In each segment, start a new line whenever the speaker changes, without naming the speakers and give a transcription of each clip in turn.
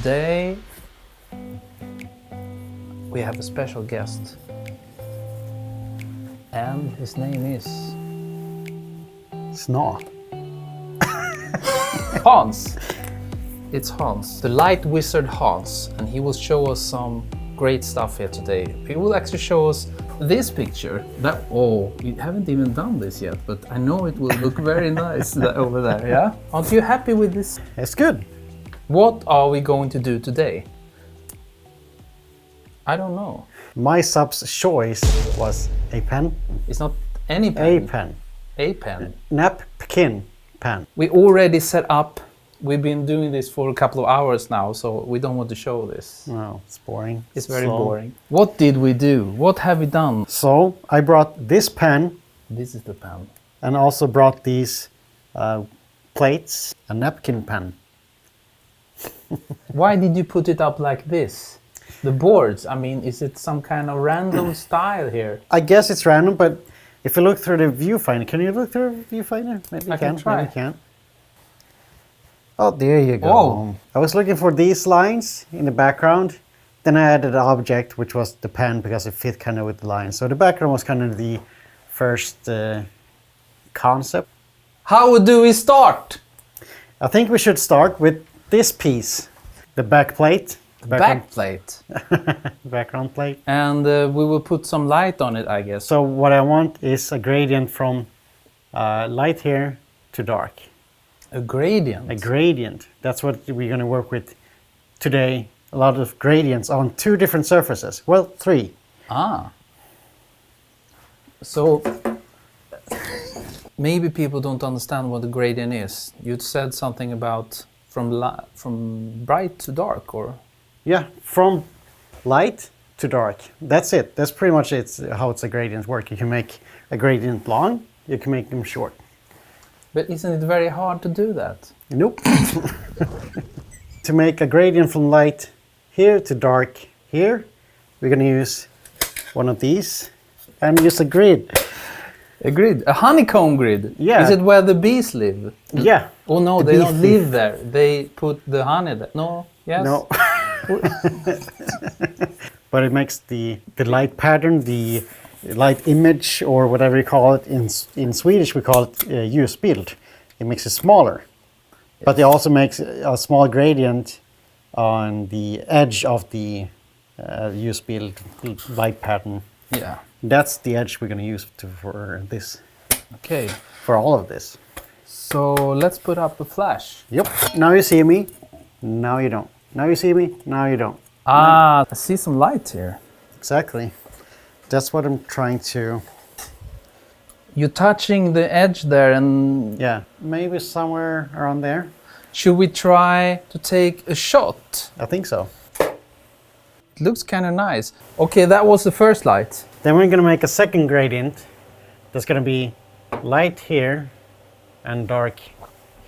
Today we have a special guest, and his name is
Sna.
Hans. It's Hans, the light wizard Hans, and he will show us some great stuff here today. He will actually show us this picture. We haven't even done this yet, but I know it will look very nice over there, yeah? Aren't you happy with this?
It's good.
What are we going to do today? I don't know.
My sub's choice was a pen.
It's not any pen.
A pen.
A pen.
Napkin pen.
We already set up. We've been doing this for a couple of hours now, so we don't want to show this.
No, it's boring.
It's very boring. What did we do? What have we done?
So I brought this pen.
This is the pen.
And also brought these plates, a napkin pen.
Why did you put it up like this? The boards, I mean, is it some kind of random style here?
I guess it's random, but if you look through the viewfinder, can you look through the viewfinder? Maybe you
can try.
Maybe you can. Oh, there you go.
Oh.
I was looking for these lines in the background. Then I added an object, which was the pen, because it fit kind of with the lines. So the background was kind of the first concept.
How do we start?
I think we should start with this piece, the back plate.
Back plate.
Background plate.
And we will put some light on it, I guess.
So what I want is a gradient from light here to dark.
A gradient?
A gradient. That's what we're going to work with today. A lot of gradients on two different surfaces. Well, three.
Ah. So maybe people don't understand what a gradient is. You said something about from bright to dark, or?
Yeah, from light to dark. That's it. That's pretty much how it's a gradient work. You can make a gradient long, you can make them short.
But isn't it very hard to do that?
Nope. To make a gradient from light here to dark here, we're going to use one of these and use a grid.
A grid? A honeycomb grid?
Yeah.
Is it where the bees live?
Yeah.
Oh no, they don't live there. They put the honey there. No? Yes?
No. But it makes the light pattern, the light image, or whatever you call it. In Swedish we call it ljusbild. It makes it smaller. Yes. But it also makes a small gradient on the edge of the ljusbild light pattern.
Yeah.
That's the edge we're going to use for this.
Okay.
For all of this.
So let's put up a flash.
Yep. Now you see me. Now you don't. Now you see me. Now you don't.
Ah, I see some light here.
Exactly. That's what I'm trying to...
You're touching the edge there, and...
Yeah, maybe somewhere around there.
Should we try to take a shot?
I think so.
It looks kind of nice. Okay, that was the first light.
Then we're going to make a second gradient. That's going to be light here and dark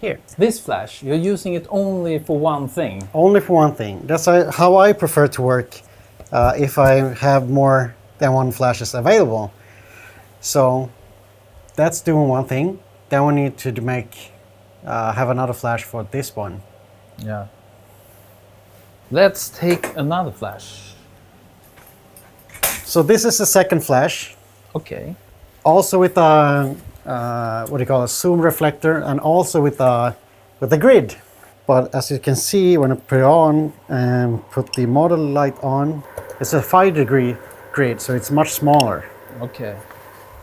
here.
This flash, you're using it only for one thing.
Only for one thing. That's how I prefer to work if I have more than one flashes available. So that's doing one thing. Then we need to have another flash for this one.
Yeah. Let's take another flash.
So this is the second flash.
Okay.
Also with a what do you call a zoom reflector, and also with a grid. But as you can see, when I put it on and put the model light on, it's a 5-degree grid, so it's much smaller.
Okay.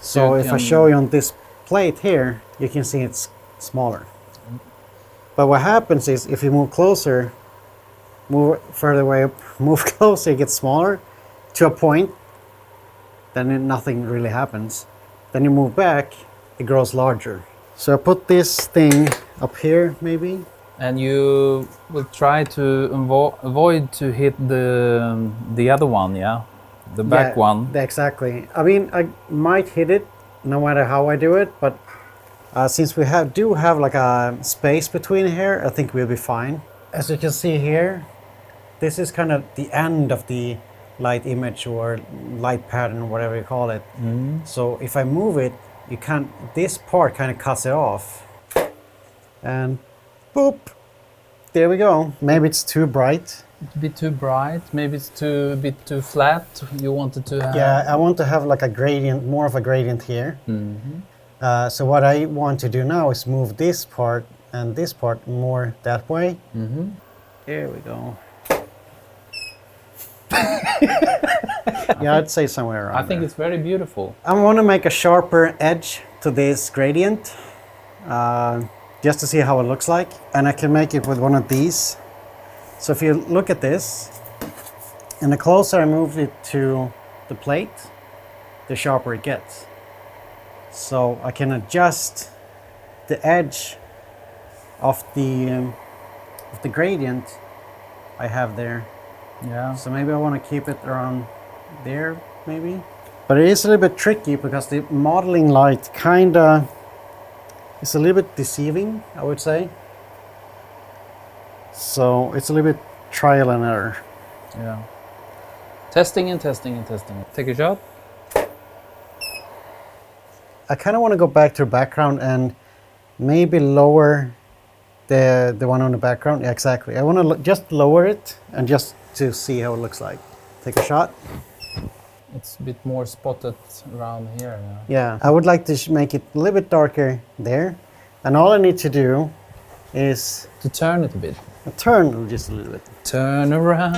So if I show you on this plate here, you can see it's smaller. But what happens is, if you move closer, move further away up, move closer, it gets smaller to a point, then nothing really happens. Then you move back, it grows larger. So I put this thing up here, maybe.
And you will try to avoid to hit the other one, yeah? The back one.
Exactly. I mean, I might hit it no matter how I do it, but since we do have like a space between here, I think we'll be fine. As you can see here, this is kind of the end of the light image or light pattern, whatever you call it. So if I move it, this part kind of cuts it off. And boop, there we go. Maybe it's too bright.
It's a bit too bright. Maybe it's a bit too flat. You wanted to have...
Yeah, I want to have like a gradient, more of a gradient here. So what I want to do now is move this part and this part more that way. There we go. Yeah, I'd say somewhere around
I think
there.
it's very beautiful.
I want to make a sharper edge to this gradient, just to see how it looks like. And I can make it with one of these. So if you look at this, and the closer I move it to the plate, the sharper it gets. So I can adjust the edge of the gradient I have there.
Yeah.
So maybe I want to keep it around there, maybe. But it is a little bit tricky because the modeling light kinda is a little bit deceiving, I would say. So it's a little bit trial and error.
Yeah. Testing and testing and testing. Take a shot.
I kind of want to go back to the background and maybe lower the one on the background. Yeah, exactly. I want to just lower it and just to see how it looks like. Take a shot.
It's a bit more spotted around here.
Yeah, I would like to make it a little bit darker there. And all I need to do is
To turn it a bit.
turn just a little bit.
Turn around.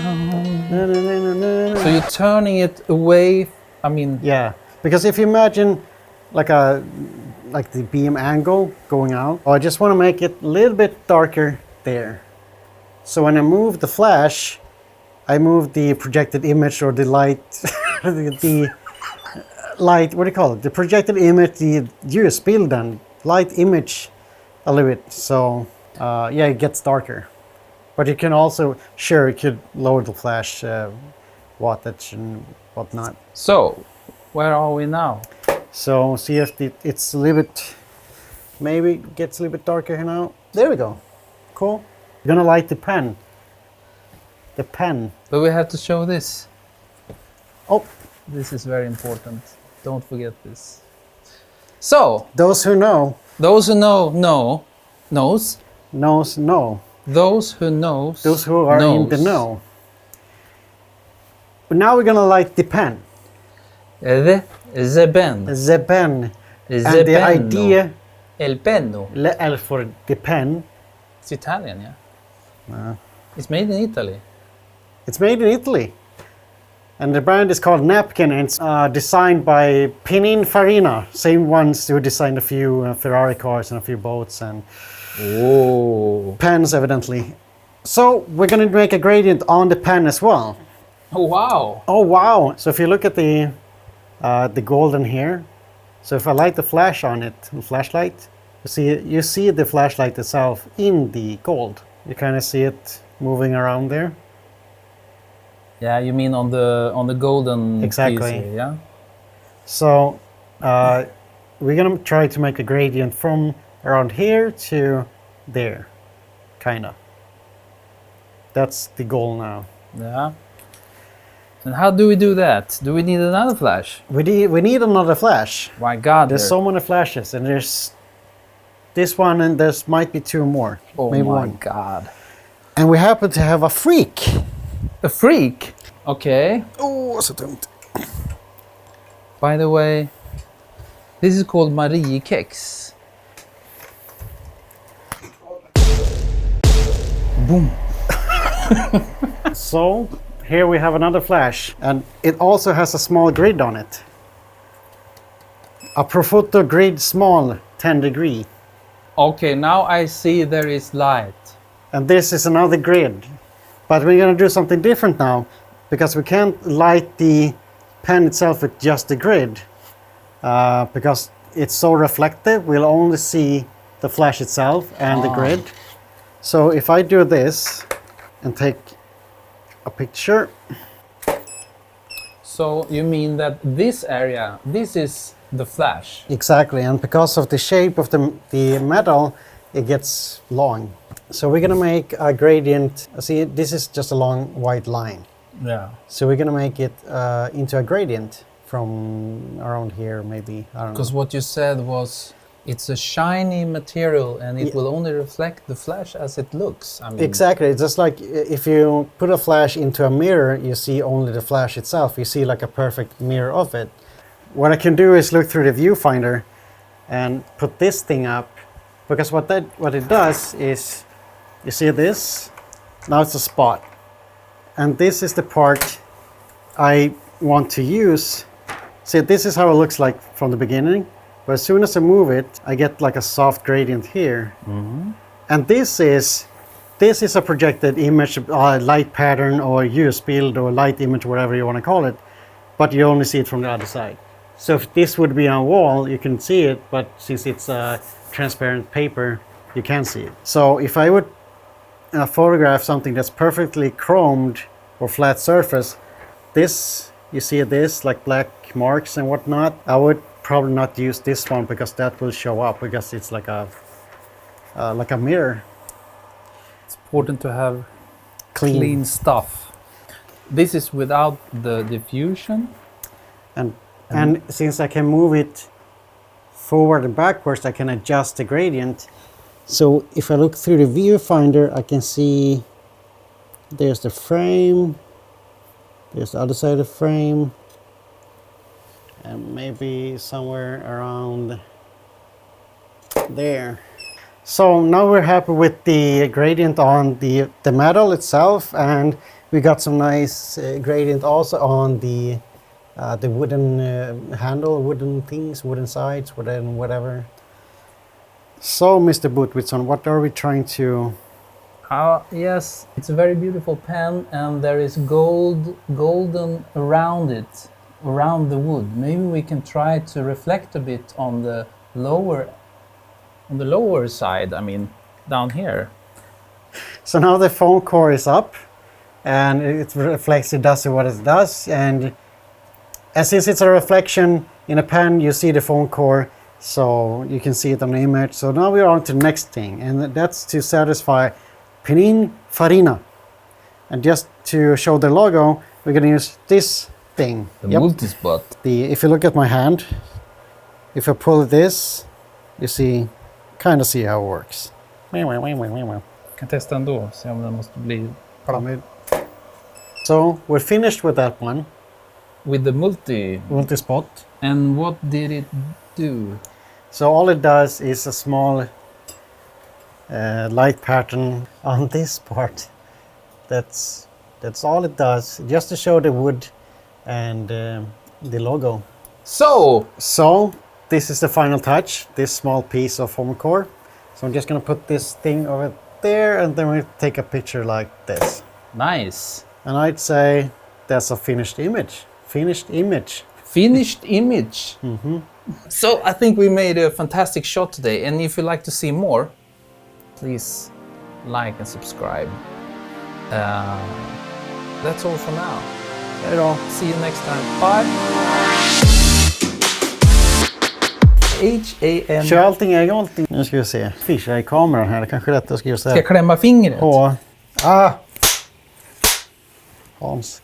Na, na, na, na, na, na.
So you're turning it away. I mean,
Yeah, because if you imagine like the beam angle going out, I just want to make it a little bit darker there. So when I move the flash, I move the projected image or the light, the light, what do you call it? The projected image, the ljusbilden, light image a little bit. So yeah, it gets darker. But you can also, sure, you could lower the flash wattage and whatnot.
so where are we now?
So see if it's a little bit, maybe it gets a little bit darker here now. There we go. Cool. We're gonna light the pen. The pen.
But we have to show this.
Oh,
This is very important. Don't forget this. So,
those who know,
those who knows.
knows know.
Those who knows.
Those who are in the know. But now we're gonna light the pen.
The pen.
The pen.
The
And the
penno.
idea,
El penno.
L for the pen.
It's Italian, yeah. It's made in Italy.
It's made in Italy. And the brand is called Napkin, and it's designed by Pininfarina, same ones who designed a few Ferrari cars and a few boats and
Oh.
pens, evidently. So we're going to make a gradient on the pen as well.
Oh, wow.
Oh wow! So if you look at the golden here, so if I light the flash on it, the flashlight, you see the flashlight itself in the gold. You kind of see it moving around there.
Yeah, you mean on the golden
Exactly.
piece here, yeah?
So we're gonna try to make a gradient from around here to there, kind of. That's the goal now.
Yeah. And how do we do that? Do we need another flash?
We need another flash.
My God,
There's so many flashes, and there's this one, and there's might be two more,
oh
maybe
my
one.
God.
And we happen to have a freak.
A freak. Okay.
Oh, så tungt.
By the way, this is called Mariekex. Boom.
So here we have another flash, and it also has a small grid on it. A Profoto grid small 10 degree.
Okay, now I see there is light.
And this is another grid. But we're going to do something different now, because we can't light the pen itself with just the grid. Because it's so reflective, we'll only see the flash itself and the grid. So if I do this and take a picture.
So you mean that this area, this is the flash?
Exactly, and because of the shape of the metal, it gets long. So we're gonna make a gradient. See, this is just a long white line.
Yeah.
So we're gonna make it into a gradient from around here, maybe. I don't know.
Because what you said was It's a shiny material and it will only reflect the flash as it looks. I mean,
Exactly. It's just like if you put a flash into a mirror, you see only the flash itself. You see like a perfect mirror of it. What I can do is look through the viewfinder and put this thing up, because what it does is, you see this? Now it's a spot. And this is the part I want to use. See, this is how it looks like from the beginning. But as soon as I move it, I get like a soft gradient here. And this is a projected image, light pattern or UV or light image, whatever you want to call it. But you only see it from the other side. So if this would be on a wall, you can see it. But since it's a transparent paper, you can't see it. So if I would photograph something that's perfectly chromed or flat surface, this, you see this like black marks and whatnot, I would probably not use this one because that will show up because it's like a mirror.
it's important to have clean stuff. This is without the diffusion.
And since I can move it forward and backwards, I can adjust the gradient. So if I look through the viewfinder, I can see there's the frame, there's the other side of the frame, and maybe somewhere around there. So now we're happy with the gradient on the metal itself, and we got some nice gradient also on the wooden handle, wooden things, wooden sides, whatever. So, Mr. Botvidsson, what are we trying to...
Yes, it's a very beautiful pen, and there is golden around it, around the wood. Maybe we can try to reflect a bit on the lower side, I mean, down here.
So now the foam core is up, and it reflects, it does what it does, and since it's a reflection in a pen, you see the foam core, so you can see it on the image. So now we are on to the next thing, and that's to satisfy Pininfarina. And just to show the logo, we're going to use this thing.
The multispot.
If you look at my hand, if I pull this, you see, kind of see how it works.
Kan testa ändå, se om den måste bli...
So we're finished with that one.
With the
multi-spot.
And what did it do?
So all it does is a small light pattern on this part. That's all it does, just to show the wood and the logo. So this is the final touch, this small piece of foam core. So I'm just gonna put this thing over there, and then we take a picture like this.
Nice.
And I'd say that's a finished image. Finished image.
Mm-hmm. So I think we made a fantastic shot today, and if you'd like to see more, please like and subscribe. That's all for now. See you next time. Bye! H-A-N...
Kör allting en gång. Nu ska vi se. Fischa i kameran här. Det kanske är rätt att skriva så här.
Ska jag klämma fingret?
Hans.